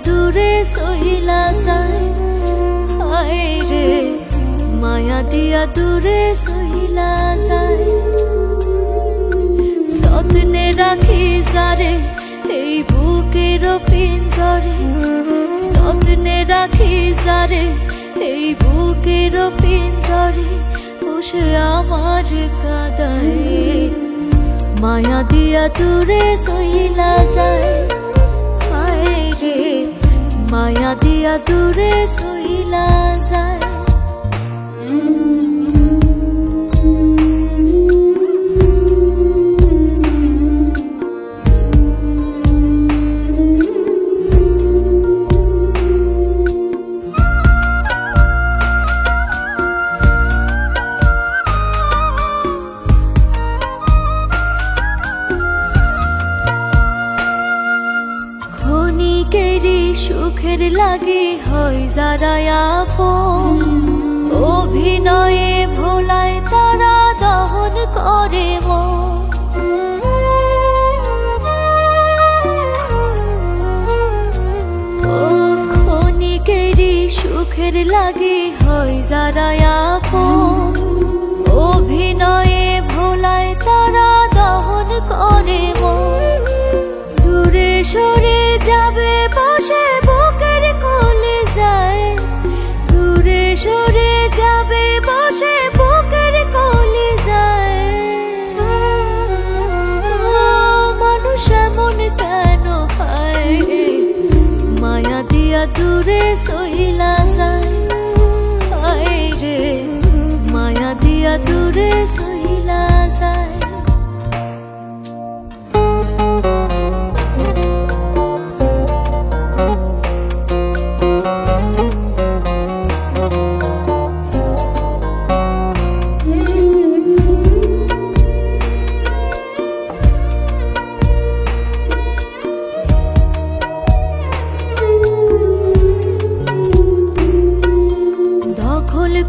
দূরে সইলা যায় হায় রে মায়া দিয়া দূরে সইলা যায় যত্নে রাখি যারে এই বুকের পিঞ্জরে যত্নে রাখি যারে এই বুকের পিঞ্জরে বসে আমার কাঁদায় মায়া দিয়া দূরে সইলা যায় হায় রে মায়া দিয়া দূরে সইলা যায় সুখের লাগে হয় যারা আপন অভিনয়ে ভোলায় তারা দহন করে ক্ষণিকেরই সুখের লাগে হয় যারা আপন অভিনয়ে ভোলায় তারা দহন করে দূরে সরে যাবে বসে বুকের কোলে যায় দূরে সরে যাবে বসে বুকের কোলে যায় মানুষ এমন কেন হয় মায়া দিয়া দূরে সইলা যায় হায় রে মায়া দিয়া দূরে সইলা যায়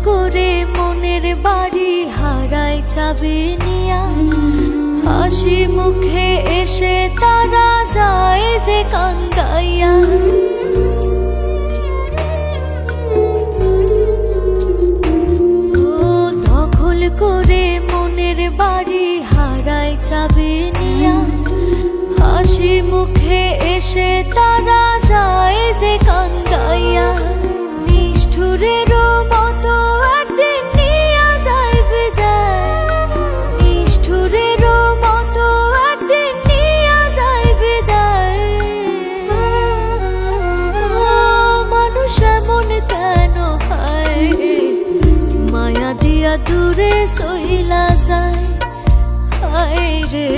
করে মনের বাড়ি হারাই চাবি নিয়া হাসি মুখে এসে তারা যায় যে কান্দাইয়া দখল করে মনের বাড়ি হারাই চাবি নিয়া হাসি মুখে এসে তারা যায় যে কান্দাইয়া নিষ্ঠুরেরও মতো একদিন নিয়া যায় বিদায় নিষ্ঠুরেরও মতো একদিন নিয়া যায় বিদায় মানুষ এমন কেন হয় মায়া দিয়া দূরে সইলা যায় হায় রে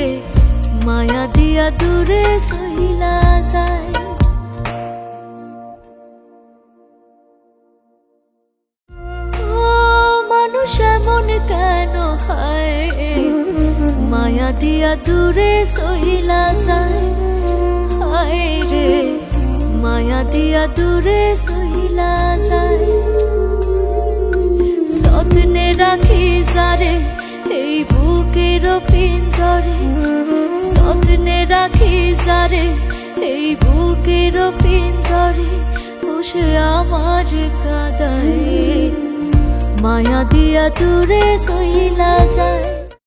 মায়া দিয়া দূরে সইলা যায় এমন কেন হয় মায়া দিয়া দূরে সইলা যায় হায় রে মায়া দিয়া দূরে সইলা যায় যত্নে রাখি যারে এই বুকের পিঞ্জরে যত্নে রাখি যারে এই বুকের পিঞ্জরে বসে আমার কাঁদায় মায়া দিয়া দূরে সইলা যায়